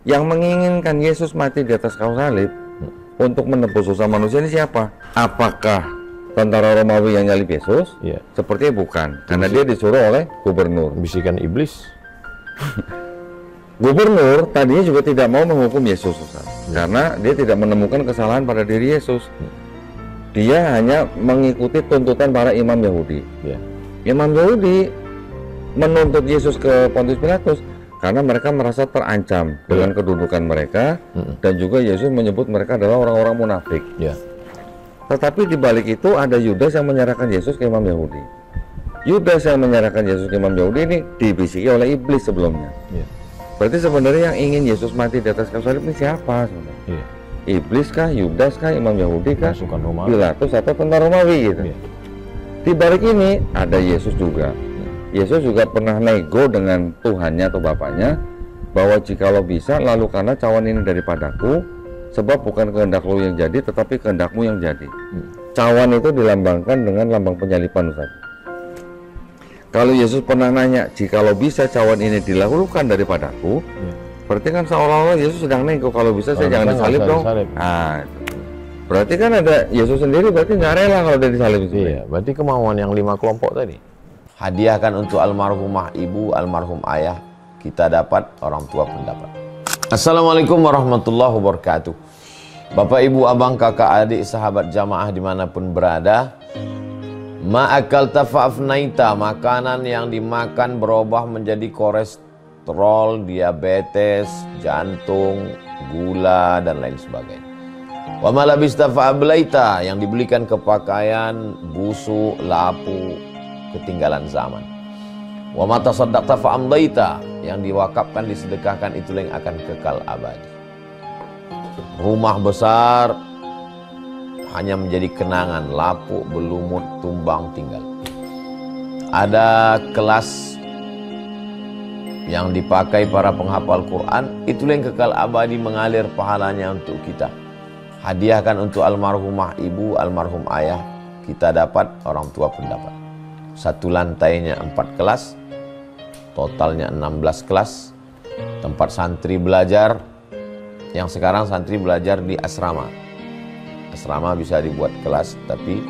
Yang menginginkan Yesus mati di atas kayu salib untuk menebus dosa manusia ini siapa? Apakah tentara Romawi yang nyalib Yesus? Iya. Sepertinya bukan, karena dia disuruh oleh gubernur. Bisikan iblis. Gubernur tadinya juga tidak mau menghukum Yesus, Ustaz, karena dia tidak menemukan kesalahan pada diri Yesus. Dia hanya mengikuti tuntutan para imam Yahudi. Ya. Imam Yahudi menuntut Yesus ke Pontius Pilatus karena mereka merasa terancam dengan kedudukan mereka, dan juga Yesus menyebut mereka adalah orang-orang munafik. Ya. Tetapi di balik itu ada Yudas yang menyerahkan Yesus ke imam Yahudi. Yudas yang menyerahkan Yesus ke imam Yahudi ini dibisiki oleh iblis sebelumnya. Ya. Berarti sebenarnya yang ingin Yesus mati di atas kayu salib ini siapa sebenarnya? Ya. Iblis kah, Yudas kah, imam Yahudi kah, Pasukan Romawi. Pilatus atau tentara Romawi gitu. Ya. Di balik ini ada Yesus juga. Yesus juga pernah nego dengan Tuhannya atau Bapaknya bahwa jikalau bisa, lalu karena cawan ini daripadaku, sebab bukan kehendak lu yang jadi tetapi kehendakmu yang jadi. Cawan itu dilambangkan dengan lambang penyaliban, Ustaz. Kalau Yesus pernah nanya, jikalau bisa cawan ini dilakukan daripadaku, berarti kan seolah-olah Yesus sedang nego, kalau bisa saya jangan disalib dong. Nah, itu. Berarti kan ada Yesus sendiri, berarti nggak rela kalau dia disalib. Iya, berarti kemauan yang 5 kelompok tadi. Hadiahkan untuk almarhumah ibu, almarhum ayah, kita dapat, orang tua pun dapat. Assalamualaikum warahmatullahi wabarakatuh. Bapak, ibu, abang, kakak, adik, sahabat jamaah dimanapun berada, ma'akal tafa'afnaita, makanan yang dimakan berubah menjadi kolesterol, diabetes, jantung, gula, dan lain sebagainya. Wa malabista fa'ablaita, yang dibelikan ke pakaian, busuk, lapu, ketinggalan zaman. Wa mata saddaqta fa'amdaita, yang diwakafkan, disedekahkan, itulah yang akan kekal abadi. Rumah besar hanya menjadi kenangan, lapuk, berlumut, tumbang, tinggal. Ada kelas yang dipakai para penghafal Quran, itulah yang kekal abadi, mengalir pahalanya untuk kita. Hadiahkan untuk almarhumah ibu, almarhum ayah, kita dapat, orang tua pun dapat. Satu lantainya 4 kelas, totalnya 16 kelas, tempat santri belajar. Yang sekarang santri belajar di asrama. Asrama bisa dibuat kelas, tapi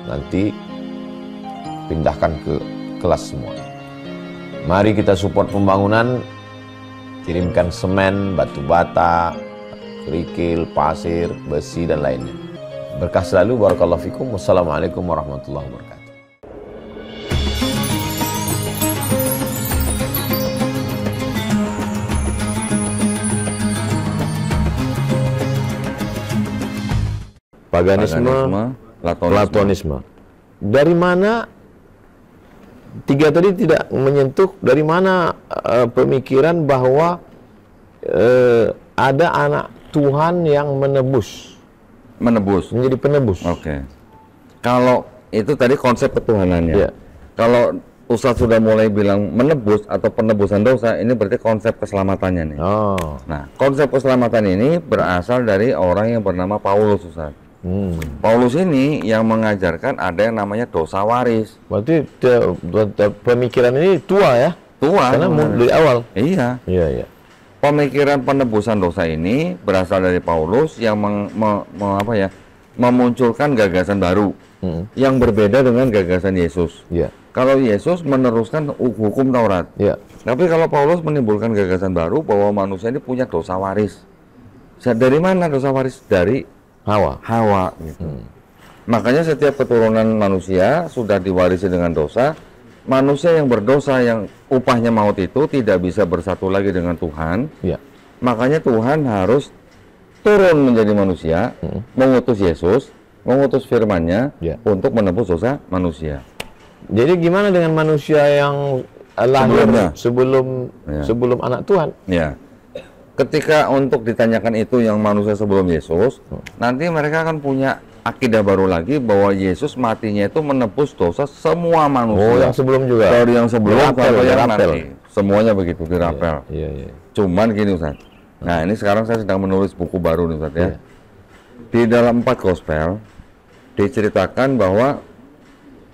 nanti pindahkan ke kelas semua. Mari kita support pembangunan, kirimkan semen, batu bata, kerikil, pasir, besi, dan lainnya. Berkah selalu, barakallahu fikum. Wassalamualaikum warahmatullahi wabarakatuh. Paganisme, Platonisme. Dari mana tiga tadi tidak menyentuh, dari mana pemikiran bahwa ada anak Tuhan yang menebus, menjadi penebus? Oke. Kalau itu tadi konsep ketuhanannya. Iya. Kalau Ustadz sudah mulai bilang menebus atau penebusan dosa, ini berarti konsep keselamatannya nih. Oh. Nah, konsep keselamatan ini berasal dari orang yang bernama Paulus, Ustadz. Paulus ini yang mengajarkan ada yang namanya dosa waris. Berarti pemikiran ini tua ya? Tua. Karena dari awal. Iya. Iya, iya. Pemikiran penebusan dosa ini berasal dari Paulus yang memunculkan gagasan baru yang berbeda dengan gagasan Yesus. Iya. Kalau Yesus meneruskan hukum Taurat. Iya. Tapi kalau Paulus menimbulkan gagasan baru bahwa manusia ini punya dosa waris. Dari mana dosa waris? Dari Hawa gitu. Makanya setiap keturunan manusia sudah diwarisi dengan dosa. Manusia yang berdosa, yang upahnya maut itu tidak bisa bersatu lagi dengan Tuhan. Iya. Makanya Tuhan harus turun menjadi manusia, mengutus Yesus, mengutus firman-Nya untuk menebus dosa manusia. Jadi gimana dengan manusia yang lahir sebelum anak Tuhan? Ya. Ketika untuk ditanyakan itu yang manusia sebelum Yesus, nanti mereka akan punya akidah baru lagi bahwa Yesus matinya itu menebus dosa semua manusia. Oh, yang sebelum juga. Dari yang sebelum sampai yang nanti. Semuanya begitu dirapel. Iya. Cuman gini, Ustaz. Nah, ini sekarang saya sedang menulis buku baru nih, Ustaz ya. Di dalam 4 gospel diceritakan bahwa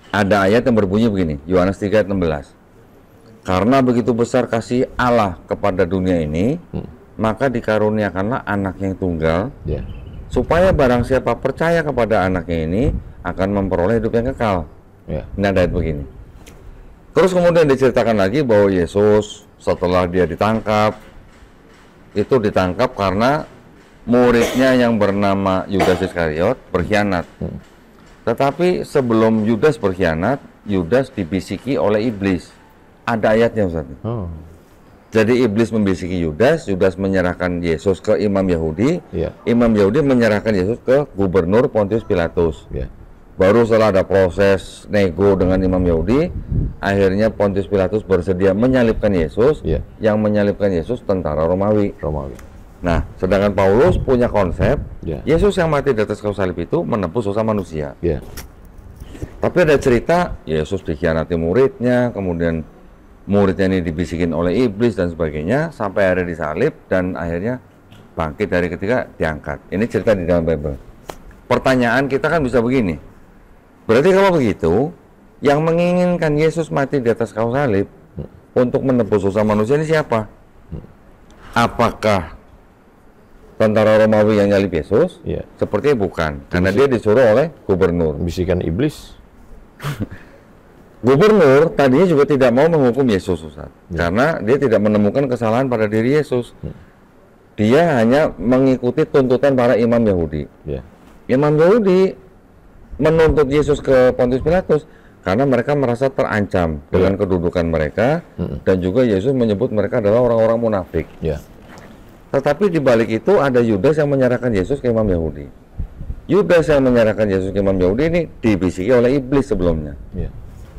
ada ayat yang berbunyi begini, Yohanes 3:16. Karena begitu besar kasih Allah kepada dunia ini, maka dikaruniakanlah anak yang tunggal, Ya. supaya barang siapa percaya kepada anaknya ini akan memperoleh hidup yang kekal. Ya. Ini ada ayat begini. Terus kemudian diceritakan lagi bahwa Yesus setelah dia ditangkap, itu ditangkap karena muridnya yang bernama Yudas Iskariot berkhianat. Tetapi sebelum Yudas berkhianat, Yudas dibisiki oleh iblis. Ada ayatnya, Ustaz. Oh. Jadi iblis membisiki Yudas, Yudas menyerahkan Yesus ke imam Yahudi, Ya. imam Yahudi menyerahkan Yesus ke gubernur Pontius Pilatus. Ya. Baru setelah ada proses nego dengan imam Yahudi, akhirnya Pontius Pilatus bersedia menyalibkan Yesus. Ya. Yang menyalibkan Yesus tentara Romawi. Romawi. Nah, sedangkan Paulus punya konsep, Ya. Yesus yang mati di atas kayu salib itu menebus dosa manusia. Ya. Tapi ada cerita Yesus dikhianati muridnya, kemudian muridnya ini dibisikin oleh iblis dan sebagainya, sampai akhirnya disalib dan akhirnya bangkit dari ketiga, diangkat. Ini cerita di dalam Bible. Pertanyaan kita kan bisa begini, berarti kalau begitu, yang menginginkan Yesus mati di atas kayu salib untuk menebus dosa manusia ini siapa? Apakah tentara Romawi yang nyalib Yesus? Ya. Sepertinya bukan, karena dia disuruh oleh gubernur. Bisikan iblis. Gubernur tadinya juga tidak mau menghukum Yesus, Ustaz, karena dia tidak menemukan kesalahan pada diri Yesus. Dia hanya mengikuti tuntutan para imam Yahudi. Ya. Imam Yahudi menuntut Yesus ke Pontius Pilatus karena mereka merasa terancam dengan kedudukan mereka, dan juga Yesus menyebut mereka adalah orang-orang munafik. Ya. Tetapi di balik itu ada Yudas yang menyerahkan Yesus ke imam Yahudi. Yudas yang menyerahkan Yesus ke imam Yahudi ini dibisiki oleh iblis sebelumnya. Ya.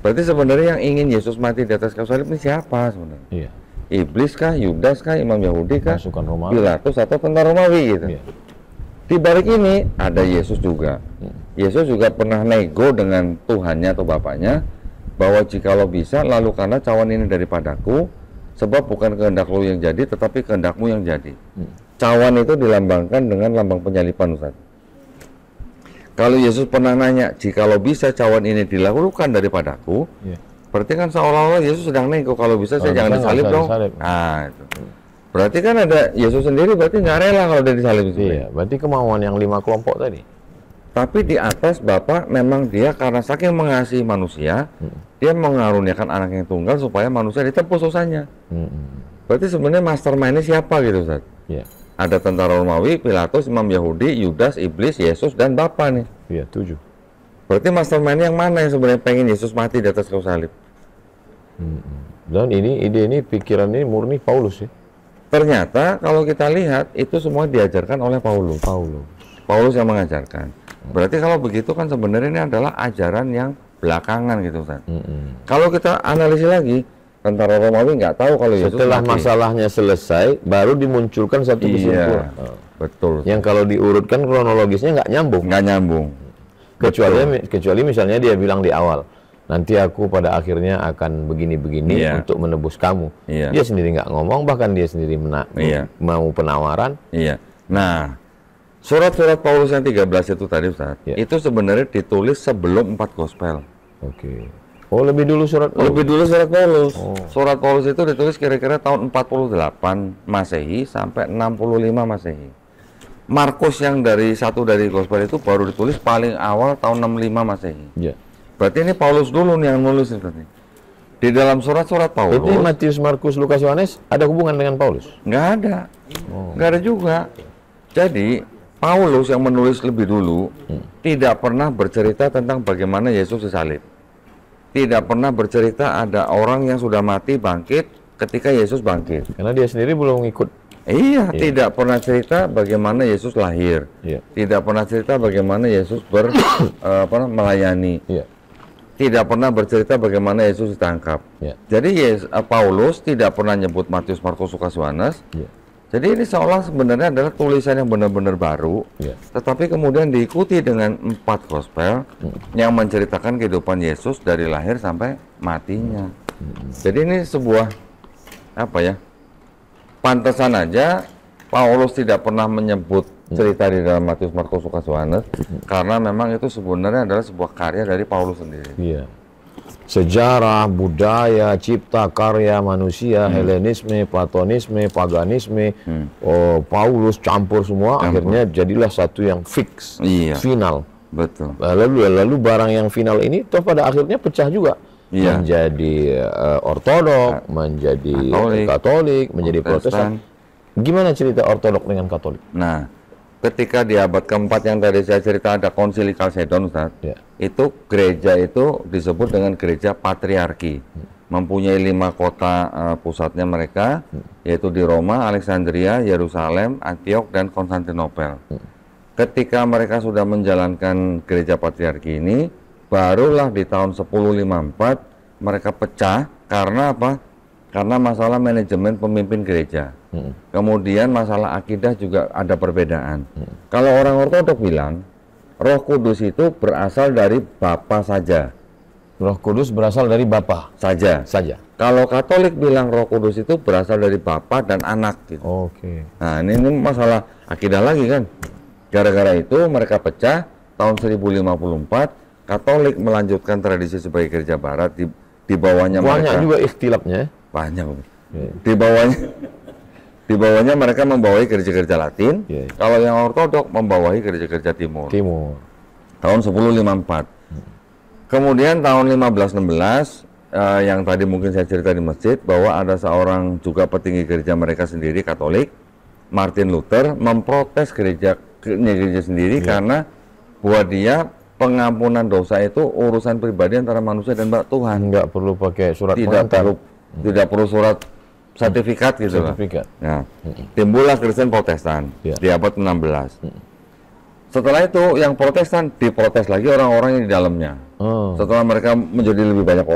Berarti sebenarnya yang ingin Yesus mati di atas kayu salib ini siapa sebenarnya? Iya. Iblis kah, Yudas kah, imam Yahudi kah, Pasukan Romawi. Pilatus atau tentara Romawi gitu. Iya. Di balik ini ada Yesus juga. Yesus juga pernah nego dengan Tuhannya atau Bapaknya bahwa jikalau bisa lalu karena cawan ini daripadaku, sebab bukan kehendak-Mu yang jadi tetapi kehendak-Mu yang jadi. Cawan itu dilambangkan dengan lambang penyaliban, Ustaz. Kalau Yesus pernah nanya, jikalau bisa cawan ini dilakukan daripadaku, Iya. berarti kan seolah-olah Yesus sedang nego, kalau bisa saya Kalau jangan bisa nggak disalib usah dong. disalib. Nah, itu. Berarti kan ada Yesus sendiri berarti nggak rela kalau dia disalib itu. Iya, berarti kemauan yang 5 kelompok tadi. Tapi di atas Bapa memang dia karena saking mengasihi manusia, dia mengaruniakan anak yang tunggal supaya manusia ditebus dosanya. Berarti sebenarnya mastermind-nya siapa gitu, Ustaz? Iya. Ada tentara Romawi, Pilatus, imam Yahudi, Yudas, iblis, Yesus, dan Bapa nih. Iya, 7. Berarti mastermind yang mana yang sebenarnya pengen Yesus mati di atas kayu salib? Dan ini ide ini pikiran ini murni Paulus ya. Ternyata kalau kita lihat itu semua diajarkan oleh Paulus. Paulus yang mengajarkan. Berarti kalau begitu kan sebenarnya ini adalah ajaran yang belakangan gitu, Ustaz. Kalau kita analisis lagi, tentara Romawi nggak tahu kalau Yesus Setelah mati. masalahnya selesai, baru dimunculkan satu kesimpulan. Iya, betul. Yang kalau diurutkan kronologisnya nggak nyambung. Nggak nyambung. Kecuali misalnya dia bilang di awal, nanti aku pada akhirnya akan begini-begini Iya. untuk menebus kamu. Iya. Dia sendiri nggak ngomong, bahkan dia sendiri Iya. mau penawaran. Iya. Nah, surat-surat Paulus yang 13 itu tadi, Ustaz, Iya. itu sebenarnya ditulis sebelum 4 gospel. Oke. Oh, lebih dulu surat. Lebih dulu surat Paulus. Oh. Surat Paulus itu ditulis kira-kira tahun 48 Masehi sampai 65 Masehi. Markus yang dari gospel itu baru ditulis paling awal tahun 65 Masehi. Iya. Berarti ini Paulus dulu nih yang nulis ini. Di dalam surat-surat Paulus Berarti Matius, Markus, Lukas, Yohanes ada hubungan dengan Paulus? nggak ada, nggak ada juga. Jadi Paulus yang menulis lebih dulu tidak pernah bercerita tentang bagaimana Yesus disalib. Tidak pernah bercerita ada orang yang sudah mati bangkit ketika Yesus bangkit. Karena dia sendiri belum ikut. Iya, tidak pernah cerita bagaimana Yesus lahir. Iya. Tidak pernah cerita bagaimana Yesus melayani. Iya. Tidak pernah bercerita bagaimana Yesus ditangkap. Iya. Jadi Paulus tidak pernah nyebut Matius, Markus, Lukas, Yohanes. Iya. Jadi ini seolah sebenarnya adalah tulisan yang benar-benar baru, Iya. tetapi kemudian diikuti dengan 4 gospel yang menceritakan kehidupan Yesus dari lahir sampai matinya. Jadi ini sebuah pantesan aja Paulus tidak pernah menyebut cerita di dalam Matius, Markus, Lukas, Yohanes karena memang itu sebenarnya adalah sebuah karya dari Paulus sendiri. Iya. sejarah, budaya, cipta, karya manusia, Helenisme, Platonisme, paganisme, Paulus campur semua, akhirnya jadilah satu yang fix, final. Betul. Lalu barang yang final ini toh pada akhirnya pecah juga. Menjadi Ortodok, menjadi Katolik, menjadi Protestan. Gimana cerita Ortodok dengan Katolik? Nah, ketika di abad keempat yang tadi saya cerita ada konsili Kalsedon, Ustaz, itu gereja itu disebut dengan gereja patriarki. Mempunyai 5 kota pusatnya mereka, yaitu di Roma, Alexandria, Yerusalem, Antiok, dan Konstantinopel. Ketika mereka sudah menjalankan gereja patriarki ini, barulah di tahun 1054 mereka pecah. Karena apa? Karena masalah manajemen pemimpin gereja. Kemudian masalah akidah juga ada perbedaan. Kalau orang Ortodok bilang Roh Kudus itu berasal dari Bapa saja. Roh Kudus berasal dari Bapa saja. Kalau Katolik bilang Roh Kudus itu berasal dari Bapa dan Anak gitu. Nah, ini masalah akidah lagi kan. Gara-gara itu mereka pecah tahun 1054. Katolik melanjutkan tradisi sebagai gereja barat di bawahnya banyak mereka. Juga ikhtilafnya. Banyak. Di bawahnya mereka membawahi gereja-gereja Latin. Kalau yang Ortodok membawahi gereja-gereja Timur. Tahun 1054. Kemudian tahun 1516 yang tadi mungkin saya cerita di masjid bahwa ada seorang juga petinggi gereja mereka sendiri Katolik, Martin Luther, memprotes gereja sendiri karena buat dia pengampunan dosa itu urusan pribadi antara manusia dan Tuhan. Nggak perlu pakai surat tidak perlu surat sertifikat gitu lah. Nah, timbullah Kristen Protestan di abad 16. Setelah itu yang Protestan diprotes lagi orang-orang yang di dalamnya. Setelah mereka menjadi lebih banyak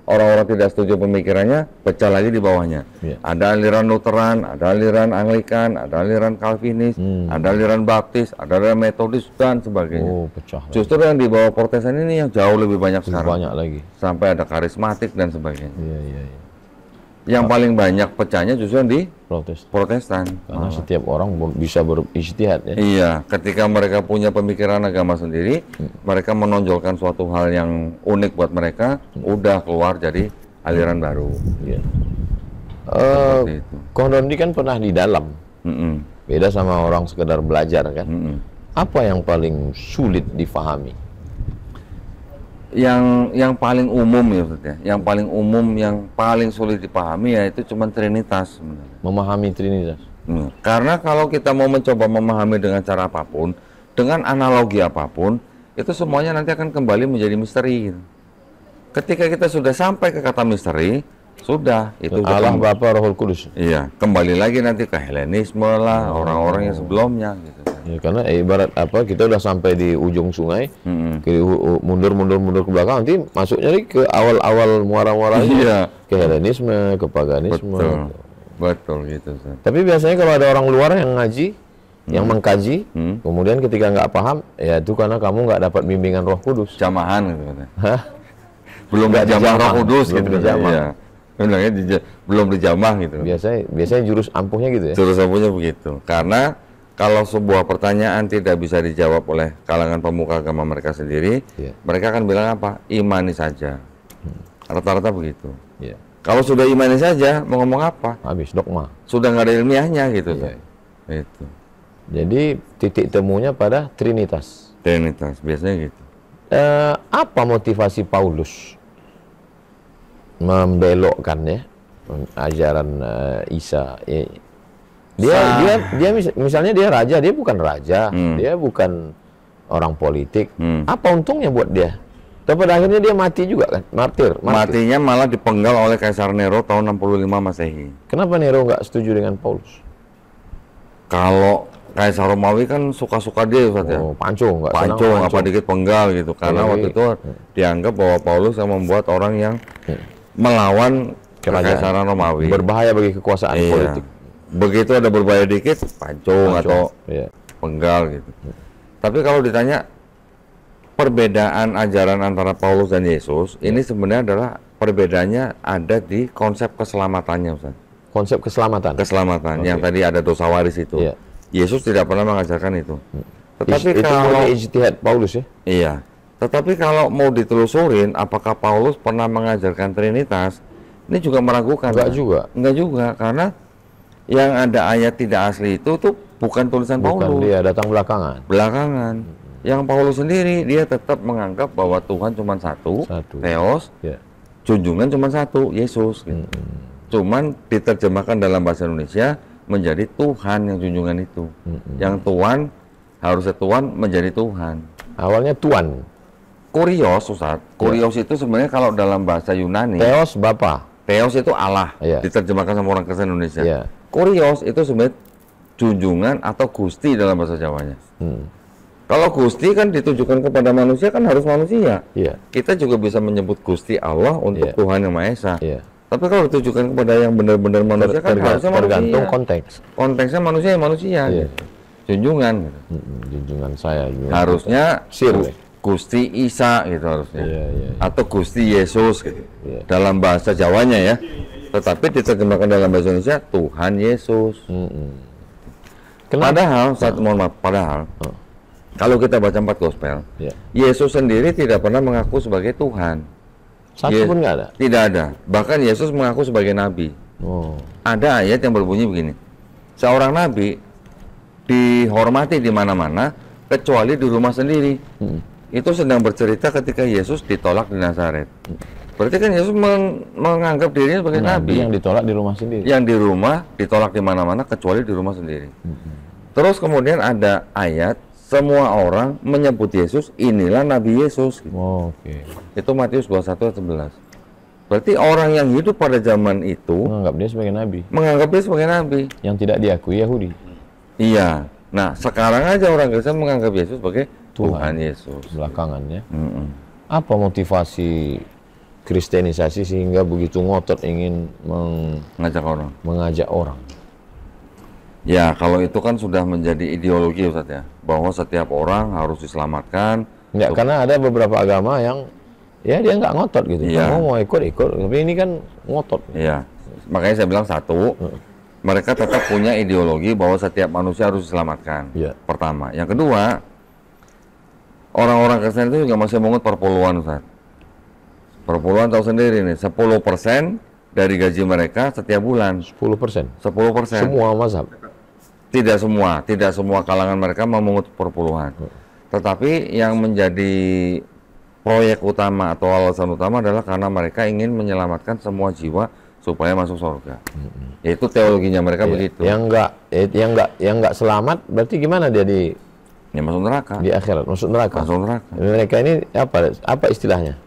orang-orang tidak setuju pemikirannya, pecah lagi di bawahnya. Ada aliran Lutheran, ada aliran Anglikan, ada aliran Calvinis, ada aliran Baptis, ada aliran Metodis dan sebagainya. Pecah. Justru yang di bawah Protestan ini yang jauh lebih banyak sekarang. Banyak lagi. Sampai ada karismatik dan sebagainya. Yang paling banyak pecahnya justru yang di Protestan. Karena setiap orang bisa berijtihad ya. Iya, ketika mereka punya pemikiran agama sendiri, mereka menonjolkan suatu hal yang unik buat mereka, udah keluar jadi aliran baru. Kondondi kan pernah di dalam. Beda sama orang sekedar belajar kan. Apa yang paling sulit difahami? Yang paling umum ya Ustaz ya, yang paling sulit dipahami ya itu cuma Trinitas sebenarnya. Memahami Trinitas. Karena kalau kita mau mencoba memahami dengan cara apapun, dengan analogi apapun, itu semuanya nanti akan kembali menjadi misteri. Ketika kita sudah sampai ke kata misteri, sudah itu Allah Bapa Roh Kudus. Iya, kembali lagi nanti ke Helenisme lah, orang-orang yang sebelumnya gitu. Ya, karena ibarat apa kita udah sampai di ujung sungai, mundur ke belakang, nanti masuknya ke awal-awal muara-muara ke Helenisme, ke paganisme. Betul gitu. Tapi biasanya kalau ada orang luar yang ngaji, yang mengkaji, kemudian ketika nggak paham, ya itu karena kamu nggak dapat bimbingan Roh Kudus. Jamahan gitu. Belum dijamah Roh Kudus gitu. Belum dijamah gitu. Biasanya jurus ampuhnya gitu ya. Jurus ampuhnya begitu. Karena kalau sebuah pertanyaan tidak bisa dijawab oleh kalangan pemuka agama mereka sendiri, mereka akan bilang apa? Imani saja. Rata-rata begitu. Kalau sudah imani saja, mau ngomong apa? Habis dogma. Sudah nggak ada ilmiahnya gitu. Itu. Jadi titik temunya pada Trinitas. Trinitas, biasanya gitu. Apa motivasi Paulus membelokkan ya ajaran Isa? Dia misalnya dia raja, dia bukan raja, dia bukan orang politik. Apa untungnya buat dia? Tapi pada akhirnya dia mati juga kan, martir. Matinya malah dipenggal oleh Kaisar Nero tahun 65 Masehi. Kenapa Nero nggak setuju dengan Paulus? Kalau Kaisar Romawi kan suka-suka dia Ustaz ya. Pancung, apa dikit penggal gitu. Karena waktu itu dianggap bahwa Paulus yang membuat orang yang melawan Kekaisaran Romawi. Berbahaya bagi kekuasaan politik. Begitu ada berbahaya dikit, pancung atau penggal gitu. Tapi kalau ditanya perbedaan ajaran antara Paulus dan Yesus, ini sebenarnya adalah perbedaannya ada di konsep keselamatannya, Ustaz. Konsep keselamatan? Keselamatan, yang tadi ada dosa waris itu. Yesus tidak pernah mengajarkan itu. Tetapi itu kalau ijtihad Paulus ya? Iya. Tetapi kalau mau ditelusurin, apakah Paulus pernah mengajarkan Trinitas? Ini juga meragukan. Enggak juga. Enggak juga, karena yang ada ayat tidak asli itu tuh bukan tulisan Paulus. Bukan, dia datang belakangan. Belakangan. Yang Paulus sendiri, dia tetap menganggap bahwa Tuhan cuma satu. Theos, junjungan cuma satu, Yesus. Gitu. Cuman diterjemahkan dalam bahasa Indonesia menjadi Tuhan yang junjungan itu. Yang Tuhan, harusnya Tuhan menjadi Tuhan. Awalnya Tuhan. Kurios, Ustaz. Kurios itu sebenarnya kalau dalam bahasa Yunani. Theos Bapa. Theos itu Allah. Diterjemahkan sama orang Kristen Indonesia. Kurios itu sebenarnya junjungan atau Gusti dalam bahasa Jawanya. Kalau Gusti kan ditujukan kepada manusia, kan harus manusia. Kita juga bisa menyebut Gusti Allah untuk Tuhan Yang Maha Esa. Tapi kalau ditujukan kepada yang benar-benar manusia, kan harusnya tergantung manusia. konteks. Konteksnya manusia ya manusia. Gitu. Junjungan. Gitu. Junjungan saya. Harusnya Gusti Isa gitu harusnya. Atau Gusti Yesus gitu. Dalam bahasa Jawanya ya. Tetapi diterjemahkan dalam bahasa Indonesia Tuhan Yesus. Padahal, padahal kalau kita baca 4 gospel, Yesus sendiri tidak pernah mengaku sebagai Tuhan. Satu pun nggak ada? Tidak ada. Bahkan Yesus mengaku sebagai Nabi. Ada ayat yang berbunyi begini. Seorang Nabi dihormati di mana-mana, kecuali di rumah sendiri. Itu sedang bercerita ketika Yesus ditolak di Nazaret. Berarti kan Yesus menganggap dirinya sebagai Nabi. Yang ditolak di rumah sendiri. Yang di rumah ditolak di mana-mana, kecuali di rumah sendiri. Terus kemudian ada ayat, semua orang menyebut Yesus, inilah Nabi Yesus. Itu Matius 21 ayat 11. Berarti orang yang hidup pada zaman itu menganggap dia sebagai Nabi. Menganggap dia sebagai Nabi. Yang tidak diakui Yahudi. Iya. Nah, sekarang aja orang Kristen menganggap Yesus sebagai Tuhan Yesus. Belakangan ya. Apa motivasi kristenisasi sehingga begitu ngotot ingin mengajak orang? Ya, kalau itu kan sudah menjadi ideologi, Ustaz ya, bahwa setiap orang harus diselamatkan. Enggak, karena ada beberapa agama yang ya dia nggak ngotot gitu. Kamu mau ikut, tapi ini kan ngotot. Iya, makanya saya bilang satu, mereka tetap punya ideologi bahwa setiap manusia harus diselamatkan. Pertama. Yang kedua, orang-orang Kristen itu juga masih mengut perpuluhan, Ustaz. Perpuluhan tahu sendiri nih, 10% dari gaji mereka setiap bulan. 10%? 10%. Semua mazhab? Tidak semua kalangan mereka memungut perpuluhan. Tetapi yang menjadi proyek utama atau alasan utama adalah karena mereka ingin menyelamatkan semua jiwa supaya masuk surga. Yaitu teologinya mereka begitu. Yang enggak selamat berarti gimana dia masuk neraka. Di akhirat masuk neraka. Masuk neraka. Mereka ini apa istilahnya?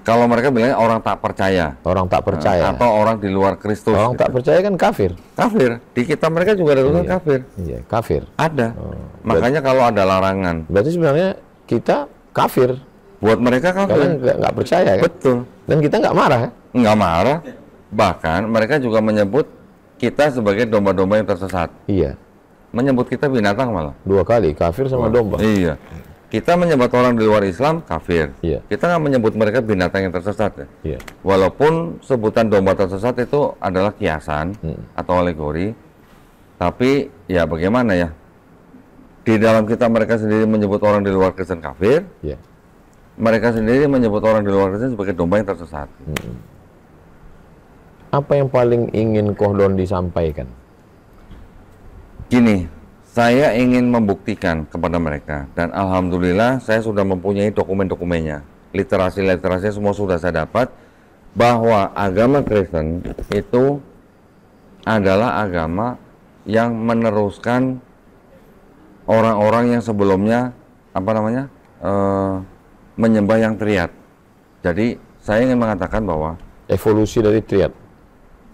Kalau mereka bilangnya orang tak percaya. Orang tak percaya. Atau orang di luar Kristus. Orang tak percaya kan kafir. Kafir. Di kitab mereka juga ada tulisan kafir. Iya, kafir. Ada. Makanya kalau ada larangan. Berarti sebenarnya kita kafir. Buat mereka kafir. Kalian nggak percaya kan? Betul. Dan kita nggak marah ya? Nggak marah. Bahkan mereka juga menyebut kita sebagai domba-domba yang tersesat. Iya. Menyebut kita binatang malah. 2 kali, kafir sama domba. Iya. Kita menyebut orang di luar Islam kafir. Iya. Kita nggak menyebut mereka binatang yang tersesat. Iya. Walaupun sebutan domba tersesat itu adalah kiasan atau alegori, tapi ya bagaimana ya? Di dalam kita mereka sendiri menyebut orang di luar Kristen kafir. Iya. Mereka sendiri menyebut orang di luar Kristen sebagai domba yang tersesat. Apa yang paling ingin Kohdon disampaikan? Gini, saya ingin membuktikan kepada mereka, dan alhamdulillah saya sudah mempunyai dokumen-dokumennya, literasi semua sudah saya dapat, bahwa agama Kristen itu adalah agama yang meneruskan orang-orang yang sebelumnya menyembah yang triad. Jadi saya ingin mengatakan bahwa evolusi dari triad.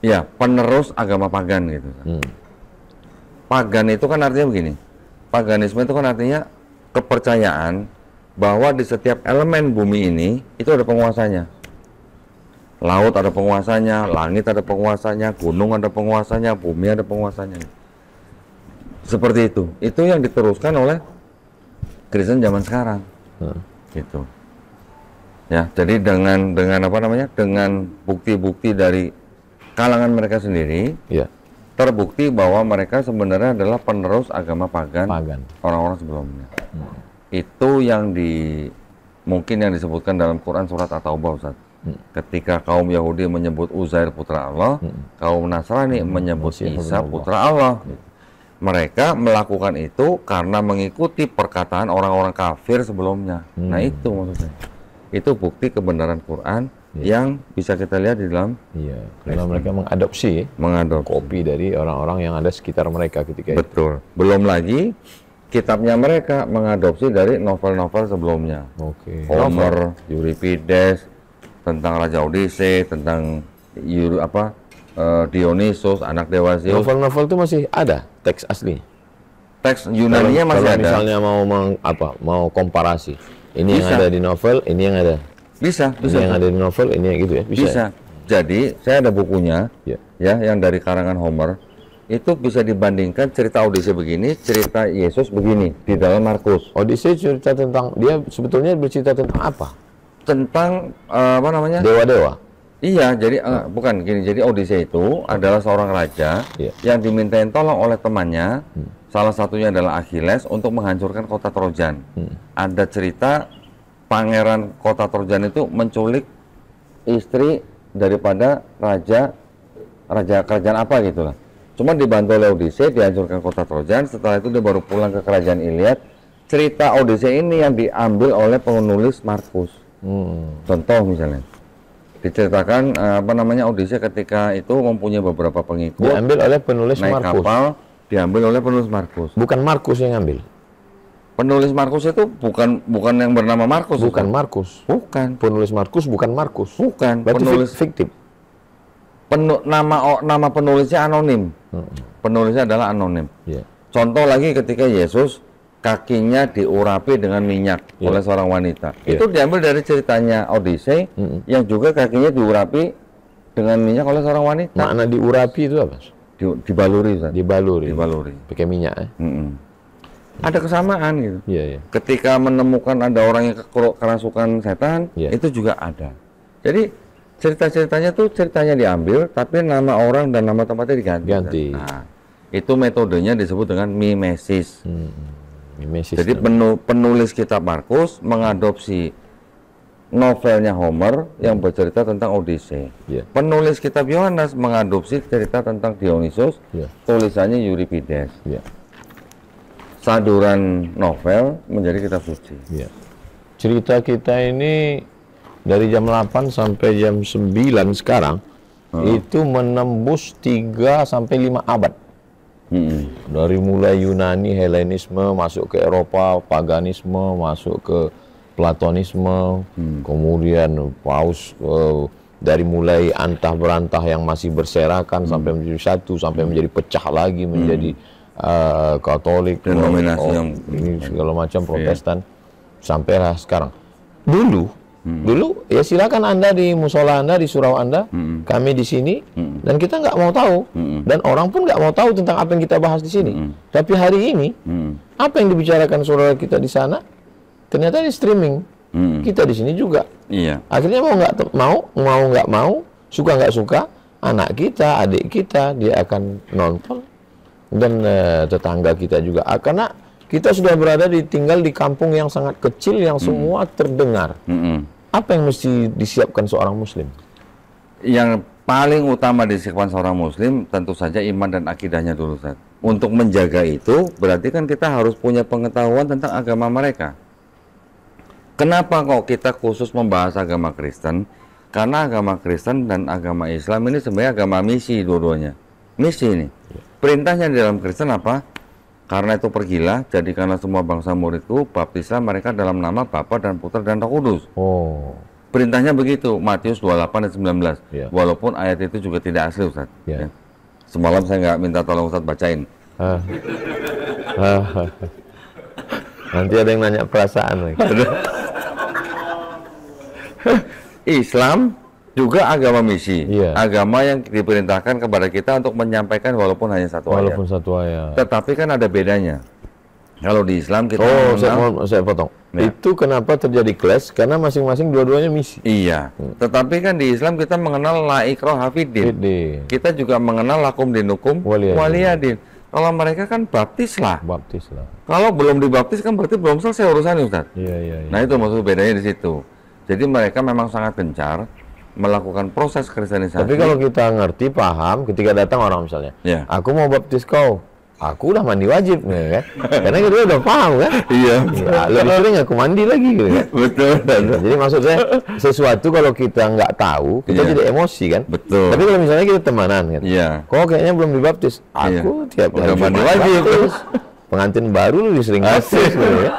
Ya, penerus agama pagan gitu. Pagan itu kan artinya begini, paganisme itu kan artinya kepercayaan bahwa di setiap elemen bumi ini itu ada penguasanya. Laut ada penguasanya, langit ada penguasanya, gunung ada penguasanya, bumi ada penguasanya. Seperti itu. Itu yang diteruskan oleh Kristen zaman sekarang. Gitu. Ya, jadi dengan dengan bukti-bukti dari kalangan mereka sendiri. Iya. Terbukti bahwa mereka sebenarnya adalah penerus agama pagan. Orang-orang sebelumnya. Itu yang mungkin yang disebutkan dalam Quran surat At-Taubah, Ustaz. Ketika kaum Yahudi menyebut Uzair putra Allah, kaum Nasrani menyebut Isa putra Allah. Mereka melakukan itu karena mengikuti perkataan orang-orang kafir sebelumnya. Nah itu maksudnya. Itu bukti kebenaran Quran yang bisa kita lihat di dalam. Iya, karena mereka mengadopsi kopi dari orang-orang yang ada sekitar mereka ketika itu. Betul. Belum lagi kitabnya mereka mengadopsi dari novel-novel sebelumnya. Homer, Euripides, tentang Raja Odyssey, tentang Dionysus, anak Dewa Zeus. Novel-novel itu masih ada teks asli. Teks Yunani-nya masih kalau ada. Misalnya mau komparasi. Ini bisa. Yang ada di novel, ini yang ada. Bisa. Ini yang ada di novel, ini yang gitu ya. Bisa. Ya? Jadi saya ada bukunya, ya, yang dari karangan Homer. Itu bisa dibandingkan cerita Odyssey begini, cerita Yesus begini di dalam Markus. Odyssey cerita tentang, dia sebetulnya bercerita tentang apa? Tentang dewa-dewa. Iya, jadi bukan gini. Jadi Odyssey itu adalah seorang raja yang dimintain tolong oleh temannya. Salah satunya adalah Achilles untuk menghancurkan kota Trojan. Ada cerita pangeran kota Trojan itu menculik istri daripada raja kerajaan apa gitulah. Cuma dibantu oleh Odyssey dihancurkan kota Trojan. Setelah itu dia baru pulang ke kerajaan Iliad. Cerita Odyssey ini yang diambil oleh penulis Markus. Contoh misalnya, diceritakan Odyssey ketika itu mempunyai beberapa pengikut. Diambil oleh penulis naik Markus. Kapal, diambil oleh penulis Markus. Bukan Markus yang ambil. Penulis Markus itu bukan yang bernama Markus. Bukan Markus. Bukan. Penulis Markus bukan Markus. Bukan. Berarti penulis fiktif. Nama penulisnya anonim. Penulisnya adalah anonim. Contoh lagi ketika Yesus kakinya diurapi dengan minyak oleh seorang wanita. Itu diambil dari ceritanya Odyssey yang juga kakinya diurapi dengan minyak oleh seorang wanita. Makna diurapi itu apa? Dibaluri, Ustaz. Dibaluri. Pakai minyak ya? Ada kesamaan gitu. Iya. Ketika menemukan ada orang yang kerasukan setan, itu juga ada. Jadi cerita-ceritanya tuh ceritanya diambil, tapi nama orang dan nama tempatnya diganti. Nah, itu metodenya disebut dengan mimesis. Jadi penulis kitab Markus mengadopsi novelnya Homer yang bercerita tentang Odyssey. Penulis kitab Yohanes mengadopsi cerita tentang Dionysus, tulisannya Euripides. Saduran novel menjadi kitab suci. Cerita kita ini dari jam 8 sampai jam 9 sekarang itu menembus 3 sampai 5 abad. Dari mulai Yunani, Helenisme, masuk ke Eropa, paganisme, masuk ke Platonisme, kemudian Paus dari mulai antah berantah yang masih berserakan sampai menjadi satu, sampai menjadi pecah lagi menjadi Katolik, denominasi yang ini segala macam Protestan, sampailah sekarang. Dulu ya silakan Anda di musola Anda, di surau Anda, kami di sini, dan kita nggak mau tahu, dan orang pun nggak mau tahu tentang apa yang kita bahas di sini. Tapi hari ini, apa yang dibicarakan saudara kita di sana, ternyata di streaming, kita di sini juga. Akhirnya mau nggak mau, suka nggak suka, anak kita, adik kita, dia akan nonton, dan tetangga kita juga, karena kita sudah tinggal di kampung yang sangat kecil yang semua terdengar. Apa yang mesti disiapkan seorang muslim? Yang paling utama disiapkan seorang muslim tentu saja iman dan akidahnya dulu, Ustaz. Untuk menjaga itu berarti kan kita harus punya pengetahuan tentang agama mereka. Kenapa kok kita khusus membahas agama Kristen? Karena agama Kristen dan agama Islam ini sebenarnya agama misi dua-duanya. Misi ini. Perintahnya di dalam Kristen apa? Karena itu pergilah, jadikanlah semua bangsa muridku, baptislah mereka dalam nama Bapa dan Putra dan Roh Kudus. Perintahnya begitu, Matius 28 dan 19. Walaupun ayat itu juga tidak asli, Ustaz. Semalam saya nggak minta tolong Ustaz bacain. Nanti ada yang nanya perasaan lagi. Islam juga agama misi, agama yang diperintahkan kepada kita untuk menyampaikan walaupun hanya satu ayat. Tetapi kan ada bedanya. Kalau di Islam kita saya potong. Itu kenapa terjadi clash? Karena masing-masing dua-duanya misi. Iya. Tetapi kan di Islam kita mengenal la ikraha fiddin. Kita juga mengenal lakum dinukum waliyadin. Kalau mereka kan baptis lah. Baptis lah. Kalau belum dibaptis kan berarti belum selesai urusannya, Ustaz. Iya. Nah itu maksud bedanya di situ. Jadi mereka memang sangat gencar melakukan proses kristenisasi. Tapi kalau kita ngerti, paham, ketika datang orang misalnya, aku mau baptis kau, aku udah mandi wajib, kan? Karena kita udah paham, kan? Iya. Ya, lebih sering aku mandi lagi, gitu kan? Betul. Jadi maksud saya, sesuatu kalau kita nggak tahu, kita jadi emosi, kan? Betul. Tapi kalau misalnya kita temanan, kan? Iya. Kok kayaknya belum dibaptis? Aku tiap hari mandi wajib. Pengantin baru lebih sering baptis, gitu, kan?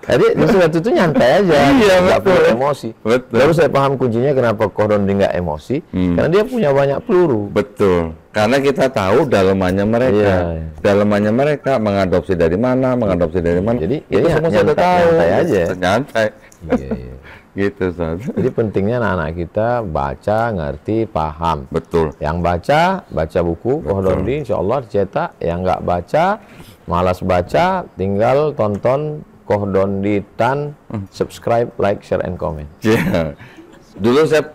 Jadi sesuatu itu nyantai aja, nggak perlu emosi. Betul. Lalu saya paham kuncinya kenapa Kohdondi nggak emosi, karena dia punya banyak peluru. Betul. Karena kita tahu dalemannya mereka, dalemannya mereka mengadopsi dari mana. Jadi itu semua sudah tahu. Nyantai aja. Nyantai. Iya. Gitu, Ustaz. Jadi pentingnya anak-anak kita baca, ngerti, paham. Betul. Yang baca buku Kohdondi, insya Allah dicetak. Yang nggak baca, malas baca, tinggal tonton Kohdondi Tan, subscribe, like, share, and comment. Iya. Dulu saya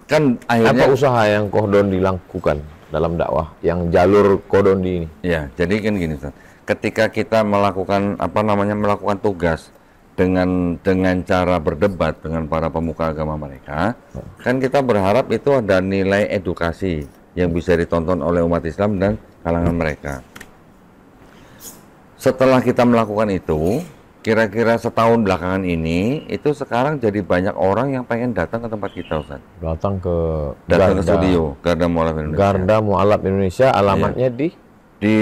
kan akhirnya... Apa usaha yang Kohdondi lakukan dalam dakwah, yang jalur Kohdondi ini? Ya, jadi kan gini, Ustaz. Ketika kita melakukan melakukan tugas dengan cara berdebat dengan para pemuka agama mereka, kan kita berharap itu ada nilai edukasi yang bisa ditonton oleh umat Islam dan kalangan mereka. Setelah kita melakukan itu, kira-kira setahun belakangan ini, itu sekarang jadi banyak orang yang pengen datang ke tempat kita, Ustaz. Datang ke studio Garda Mualaf Indonesia. Garda Mualaf Indonesia, alamatnya di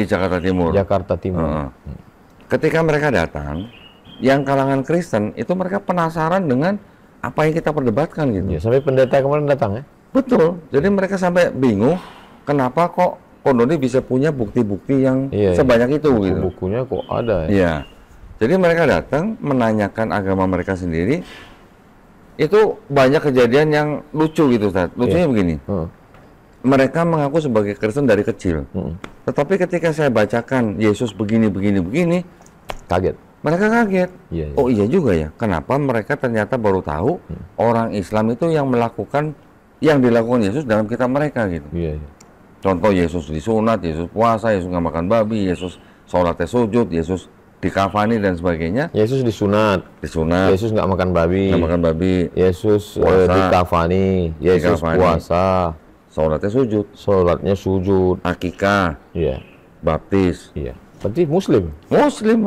Jakarta Timur. Jakarta Timur. Ketika mereka datang, yang kalangan Kristen itu mereka penasaran dengan apa yang kita perdebatkan gitu. Ya, sampai pendeta kemarin datang, ya. Betul. Jadi mereka sampai bingung kenapa kok Kohdondi bisa punya bukti-bukti yang sebanyak itu gitu. Bukunya kok ada, ya. Iya. Jadi mereka datang menanyakan agama mereka sendiri. Itu banyak kejadian yang lucu gitu, Ustaz. Lucunya begini. Mereka mengaku sebagai Kristen dari kecil. Tetapi ketika saya bacakan Yesus begini, kaget. Mereka kaget. Iya. Oh iya juga ya. Kenapa mereka ternyata baru tahu orang Islam itu yang dilakukan Yesus dalam kitab mereka gitu. Iya. Contoh Yesus disunat, Yesus puasa, Yesus nggak makan babi, Yesus sholatnya sujud, Yesus dikafani dan sebagainya. Yesus disunat. Yesus nggak makan babi. Yesus dikafani. Yesus puasa. Sholatnya sujud. Akikah. Iya. Baptis. Iya. Berarti Muslim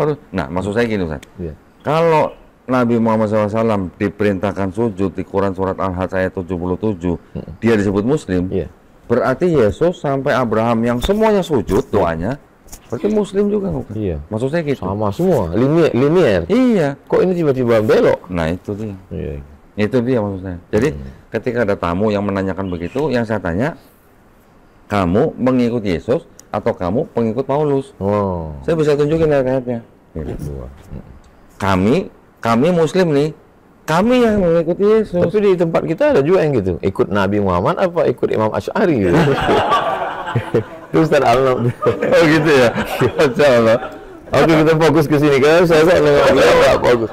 harus. Nah, maksud saya gini, Ustaz. Iya. Kalau Nabi Muhammad SAW diperintahkan sujud di Quran surat Al-Hajj ayat 77, dia disebut Muslim. Iya. Berarti Yesus sampai Abraham yang semuanya sujud doanya. Berarti Muslim juga, bukan? Iya. Maksud saya gitu. Sama semua, linier. Iya. Kok ini tiba-tiba belok? Nah, itu dia. Iya. Itu dia maksud saya. Jadi, ketika ada tamu yang menanyakan begitu, yang saya tanya, kamu mengikut Yesus atau kamu pengikut Paulus? Oh. Saya bisa tunjukin ayat-ayatnya. Kami Muslim nih. Kami yang mengikuti Yesus. Tapi di tempat kita ada juga yang gitu. Ikut Nabi Muhammad apa ikut Imam Asy'ari gitu. Itu Ustaz Al-Nam. Oh gitu ya. Insyaallah. Oke, kita fokus ke sini. Karena saya nggak fokus.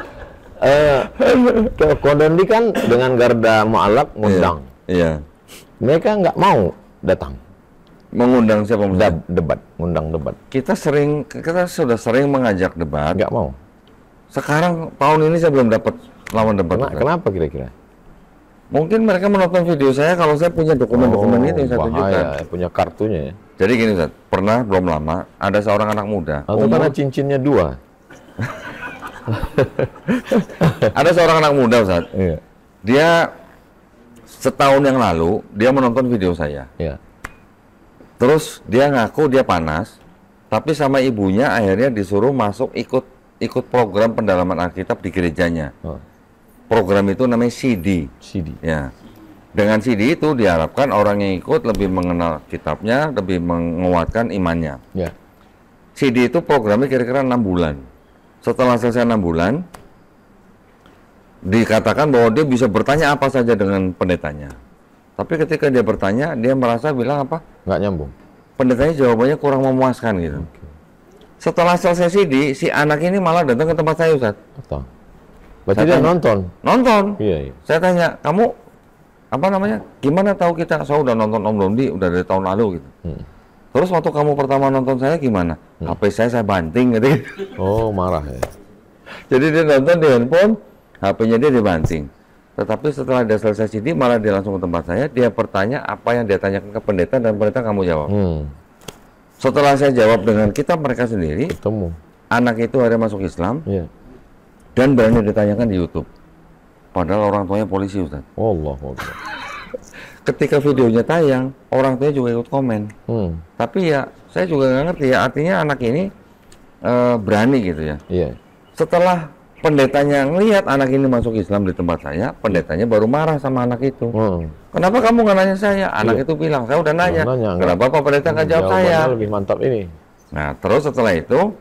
Kohdondi kan dengan Garda Mualaf ngundang. Iya. Mereka nggak mau datang. Mengundang siapa? Ngundang debat. Kita sudah sering mengajak debat. Nggak mau. Sekarang tahun ini saya belum dapat lawan debat. Kenapa kira-kira? Mungkin mereka menonton video saya kalau saya punya dokumen-dokumen itu yang saya tunjukkan. Punya kartunya ya. Jadi gini, Ustaz, pernah belum lama ada seorang anak muda. Atau karena cincinnya 2. Ada seorang anak muda, Ustaz. Iya. Dia setahun yang lalu dia menonton video saya. Iya. Terus dia ngaku dia panas, tapi sama ibunya akhirnya disuruh masuk ikut program pendalaman Alkitab di gerejanya. Program itu namanya CD. Ya. Dengan CD itu diharapkan orang yang ikut lebih mengenal kitabnya, lebih menguatkan imannya. Ya. CD itu programnya kira-kira 6 bulan. Setelah selesai 6 bulan, dikatakan bahwa dia bisa bertanya apa saja dengan pendetanya. Tapi ketika dia bertanya, dia merasa bilang apa? Nggak nyambung. Pendetanya jawabannya kurang memuaskan gitu. Okay. Setelah selesai CD, si anak ini malah datang ke tempat saya, Ustaz. Berarti dia nonton? Nonton. Iya. Saya tanya, kamu gimana tahu kita? Saya udah nonton Om Dondi udah dari tahun lalu gitu. Terus waktu kamu pertama nonton saya gimana? HP saya banting gitu. Oh, marah ya. Jadi dia nonton di handphone, HP-nya dia dibanting. Tetapi setelah dia selesai CD, malah dia langsung ke tempat saya, dia bertanya apa yang dia tanyakan ke pendeta, dan pendeta kamu jawab. Setelah saya jawab dengan kitab mereka sendiri, ketemu. Anak itu akhirnya masuk Islam, dan berani ditanyakan di YouTube. Padahal orang tuanya polisi, Ustaz. Allah. Ketika videonya tayang, orang tuanya juga ikut komen. Tapi ya, saya juga nggak ngerti ya, artinya anak ini berani gitu ya. Setelah pendetanya ngelihat anak ini masuk Islam di tempat saya, pendetanya baru marah sama anak itu. Kenapa kamu nggak nanya saya? Anak itu bilang, saya udah nanya. Kenapa Pak Pendeta nggak jawab saya? Lebih mantap ini. Nah, terus setelah itu,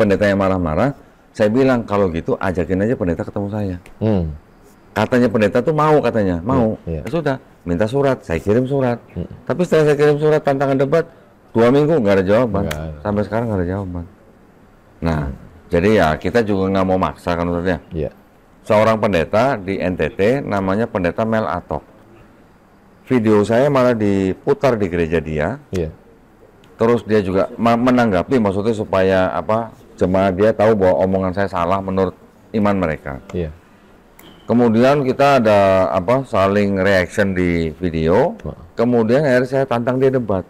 pendetanya marah-marah. Saya bilang, kalau gitu ajakin aja pendeta ketemu saya. Katanya pendeta tuh mau, katanya. Mau. Ya sudah, minta surat. Saya kirim surat. Tapi setelah saya kirim surat tantangan debat, 2 minggu nggak ada jawaban. Sampai sekarang nggak ada jawaban. Nah, jadi ya kita juga nggak mau maksa kan Ustaz ya. Seorang pendeta di NTT namanya pendeta Mel Atok. Video saya malah diputar di gereja dia. Terus dia juga menanggapi, maksudnya supaya apa, jemaat dia tahu bahwa omongan saya salah menurut iman mereka. Kemudian kita ada apa, saling reaction di video. Kemudian akhirnya saya tantang dia debat.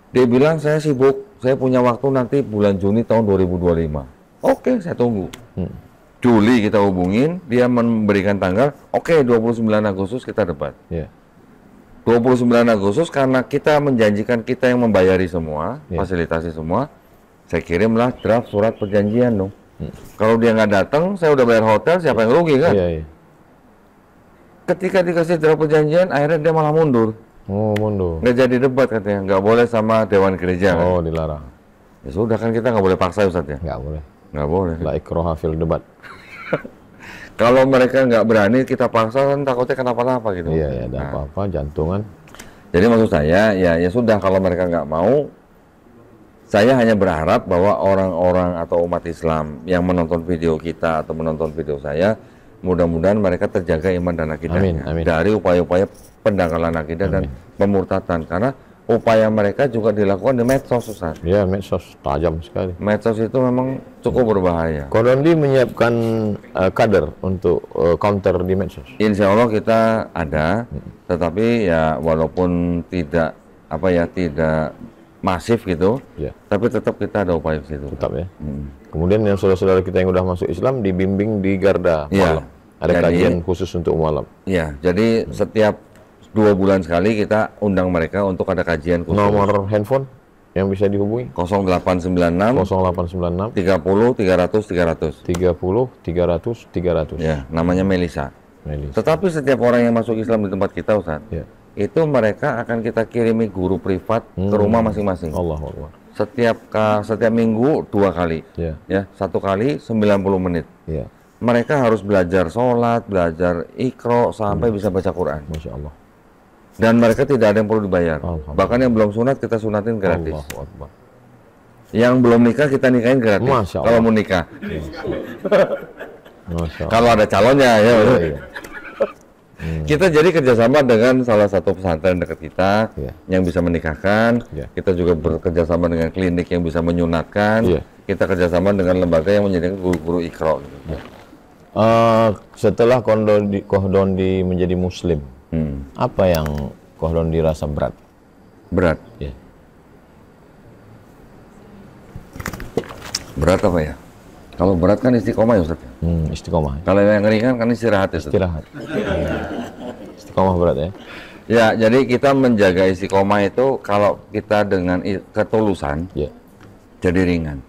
Dia bilang saya sibuk, saya punya waktu nanti bulan Juni tahun 2025. Oke, saya tunggu. Juli kita hubungin, dia memberikan tanggal. Oke, 29 Agustus kita debat. 29 Agustus karena kita menjanjikan kita yang membayari semua, fasilitasi semua. Saya kirimlah draft surat perjanjian dong. Kalau dia nggak datang, saya udah bayar hotel, siapa yang rugi kan? Ketika dikasih draft perjanjian, akhirnya dia malah mundur. Mundur. Nggak jadi debat katanya, nggak boleh sama Dewan Gereja. Oh, kan? Dilarang. Ya sudah kan kita nggak boleh paksa Ustaz ya? Nggak boleh. Nggak boleh. La ikraha fil debat. Kalau mereka nggak berani, kita paksa kan takutnya kenapa-napa gitu. Iya, ada apa-apa, jantungan. Jadi maksud saya, ya sudah, kalau mereka nggak mau, saya hanya berharap bahwa orang-orang atau umat Islam yang menonton video kita atau menonton video saya, mudah-mudahan mereka terjaga iman dan akidahnya dari upaya-upaya pendangkalan akidah dan pemurtatan, karena upaya mereka juga dilakukan di medsos, Ustaz. Ya, medsos tajam sekali. Medsos itu memang cukup berbahaya. Kodondi menyiapkan kader untuk counter di medsos. Insya Allah kita ada, tetapi ya walaupun tidak tidak masif gitu, tapi tetap kita ada upaya ke situ. Tetap ya. Kemudian yang saudara-saudara kita yang udah masuk Islam dibimbing di Garda malam. Ada kajian khusus untuk malam. Iya, jadi setiap 2 bulan sekali kita undang mereka untuk ada kajian khusus. Nomor handphone yang bisa dihubungi? 0896 30 300 300 30 300 300. Ya, namanya Melisa. Tetapi setiap orang yang masuk Islam di tempat kita, Ustaz, itu mereka akan kita kirimi guru privat ke rumah masing-masing. Allahu Akbar. Setiap minggu 2 kali. Ya, 1 kali 90 menit. Mereka harus belajar sholat, belajar Iqra sampai bisa baca Quran. Masya Allah. Dan mereka tidak ada yang perlu dibayar. Bahkan yang belum sunat kita sunatin gratis. Yang belum nikah kita nikahin gratis. Kalau mau nikah. Kalau ada calonnya ya. Kita jadi kerjasama dengan salah satu pesantren dekat kita yang bisa menikahkan. Kita juga bekerjasama dengan klinik yang bisa menyunatkan. Kita kerjasama dengan lembaga yang menyediakan guru-guru Iqra. Setelah Kodondi menjadi Muslim, apa yang Kodondi rasa berat? Berat? Berat apa ya? Kalau berat kan istiqomah ya Ustaz. Istiqomah. Kalau yang ringan kan istirahat ya Ustaz. Istirahat. Istiqomah berat ya? Ya, jadi kita menjaga istiqomah itu kalau kita dengan ketulusan, jadi ringan.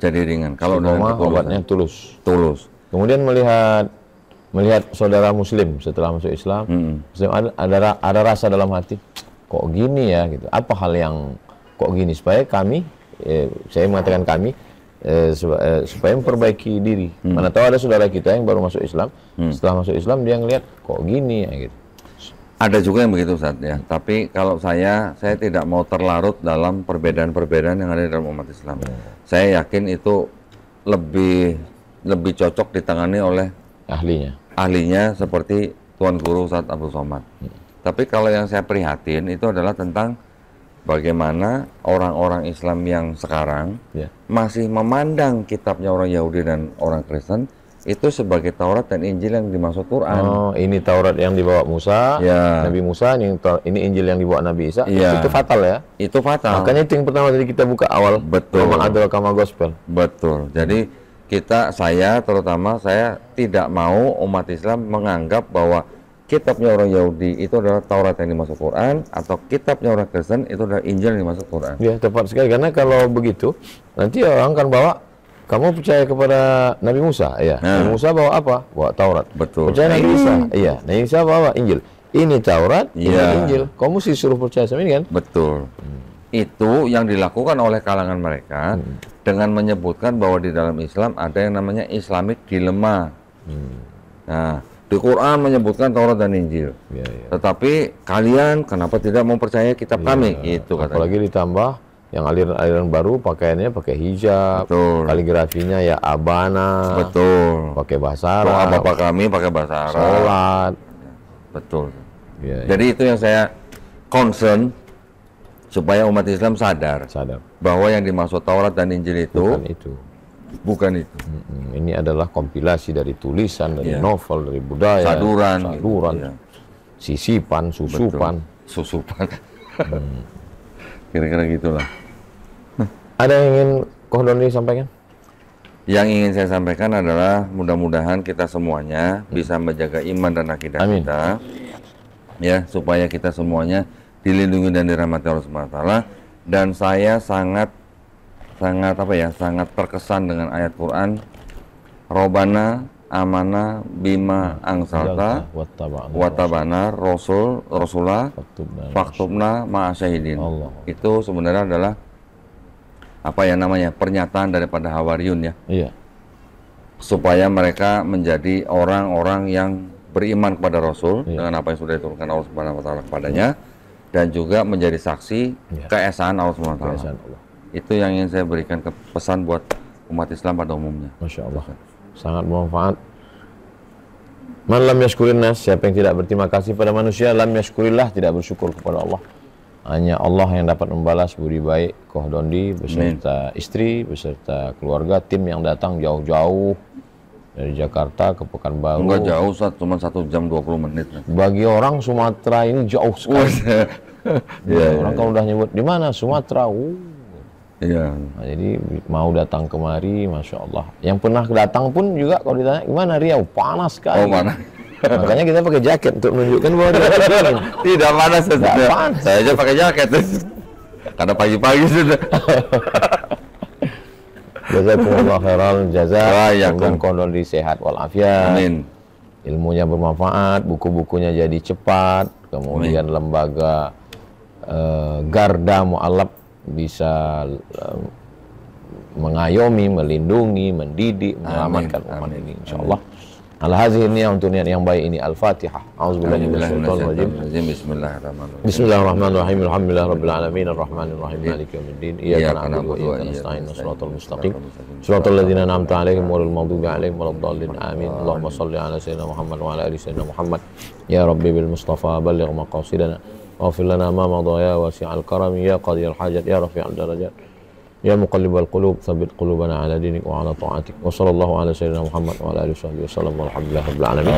Jadi ringan. Kalau dengan obatnya tulus. Tulus. Kemudian melihat saudara Muslim setelah masuk Islam, ada rasa dalam hati, kok gini ya gitu. Apa hal yang kok gini, supaya kami, saya mengatakan kami, supaya memperbaiki diri. Mana tahu ada saudara kita yang baru masuk Islam, setelah masuk Islam dia ngelihat kok gini ya gitu. Ada juga yang begitu Ustaz ya. Tapi kalau saya tidak mau terlarut dalam perbedaan-perbedaan yang ada dalam umat Islam. Saya yakin itu lebih cocok ditangani oleh ahlinya seperti Tuan Guru Ustaz Abdul Somad. Tapi kalau yang saya prihatin itu adalah tentang bagaimana orang-orang Islam yang sekarang masih memandang kitabnya orang Yahudi dan orang Kristen itu sebagai Taurat dan Injil yang dimaksud Quran. Oh, ini Taurat yang dibawa Musa, Nabi Musa, ini Injil yang dibawa Nabi Isa. Itu fatal ya? Itu fatal. Makanya itu yang pertama tadi kita buka awal. Betul. Kama gospel. Betul. Jadi terutama saya tidak mau umat Islam menganggap bahwa kitabnya orang Yahudi itu adalah Taurat yang dimaksud Quran, atau kitabnya orang Kristen itu adalah Injil yang dimaksud Quran. Ya, tepat sekali. Karena kalau begitu, nanti orang akan bawa, kamu percaya kepada Nabi Musa? Ya. Nabi Musa bawa apa? Bawa Taurat. Betul. Percaya Nabi Isa? Iya. Nabi Isa bawa Injil. Ini Taurat, ini Injil. Kamu sih suruh percaya sama ini kan? Betul. Itu yang dilakukan oleh kalangan mereka dengan menyebutkan bahwa di dalam Islam ada yang namanya Islamic dilemma. Nah, di Quran menyebutkan Taurat dan Injil. Tetapi kalian kenapa tidak mempercayai kitab kami? Gitu katanya. Apalagi ditambah yang aliran-aliran baru pakaiannya pakai hijab, kaligrafinya ya abana, pakai bahasa Arab. Doa Bapa kami pakai bahasa Arab. Sholat. Betul. Jadi itu yang saya concern, supaya umat Islam sadar bahwa yang dimaksud Taurat dan Injil itu bukan itu. Ini adalah kompilasi dari tulisan, dari novel, dari budaya, saduran, sisipan, susupan. Kira-kira gitulah. Ada yang ingin Koh Doni sampaikan? Yang ingin saya sampaikan adalah mudah-mudahan kita semuanya bisa menjaga iman dan akidah kita, ya, supaya kita semuanya dilindungi dan dirahmati Allah Subhanahu wa taala. Dan saya sangat terkesan dengan ayat Quran, Robana amana bima angsalta watabana rasulah faktubna ma'asyahidin. Itu sebenarnya adalah pernyataan daripada Hawariyun ya. Supaya mereka menjadi orang-orang yang beriman kepada Rasul dengan apa yang sudah diturunkan Allah Subhanahu wa taala kepadanya, dan juga menjadi saksi keesaan Allah Subhanahu wa taala. Itu yang ingin saya berikan pesan buat umat Islam pada umumnya. Masya Allah, sangat bermanfaat. Man lam yashkurin nas, siapa yang tidak berterima kasih pada manusia, lam yashkurillah, tidak bersyukur kepada Allah. Hanya Allah yang dapat membalas budi baik Koh Dondi beserta istri, beserta keluarga, tim yang datang jauh-jauh dari Jakarta ke Pekanbaru. Enggak jauh, cuma 1 jam 20 menit. Bagi orang Sumatera ini jauh sekali. Orang kalau udah nyebut di mana Sumatera, nah, jadi mau datang kemari, Masya Allah. Yang pernah datang pun juga kalau ditanya gimana Riau, panas sekali. Panas. Makanya kita pakai jaket untuk menunjukkan bahwa tidak panas. Saya aja pakai jaket. Karena pagi-pagi sudah. Jazakumullah khairal jazaa. Semoga Koh Dondi sehat walafiat. Amin. Ilmunya bermanfaat, buku-bukunya jadi cepat. Kemudian lembaga Garda Mu'alaf bisa mengayomi, melindungi, mendidik, menyelamatkan umat ini, insyaallah. Al-Hazih ini untuk niat yang baik ini. Al-Fatihah. A'udzubillahi minasyaitonir rajim. Bismillahirrahmanirrahim. Bismillahirrahmanirrahim. Alhamdulillahirabbil alamin arrahmanir rahim maliki yaumiddin. Iyyaka na'budu wa iyyaka nasta'in. Shiratal mustaqim. Shiratal ladzina an'amta 'alaihim ghairil maghdubi 'alaihim waladdallin. Amin. Allahumma shalli 'ala sayyidina Muhammad wa 'ala ali sayyidina Muhammad. Ya Rabbi bil Mustafa balligh maqasidana. Waghfir lana ma madha ya wasi'al karam ya qadiyal hajat ya rafi'al darajat. Ya muqallibal qulub, tsabbit qulubana ala dinik wa ala ta'atik. Wa sallallahu ala sayyidina Muhammad wa ala alihi wasallam. Walhamdulillahirabbil alamin.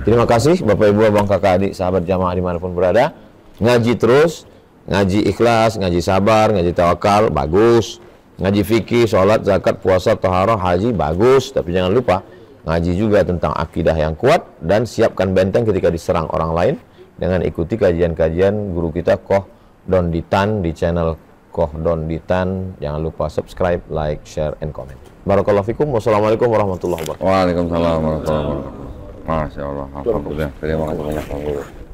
Terima kasih Bapak Ibu, Abang, Kakak, Adik, sahabat jamaah dimanapun berada. Ngaji terus, ngaji ikhlas, ngaji sabar, ngaji tawakal, bagus. Ngaji fikih, sholat, zakat, puasa, taharah, haji, bagus. Tapi jangan lupa ngaji juga tentang akidah yang kuat, dan siapkan benteng ketika diserang orang lain dengan ikuti kajian-kajian guru kita Koh Dondi Tan di channel Koh Dondi Tan. Jangan lupa subscribe, like, share, and comment. Barakallahu fikum. Wassalamualaikum warahmatullahi wabarakatuh. Waalaikumsalam warahmatullahi wabarakatuh. Masya Allah. Alhamdulillah. Terima kasih banyak.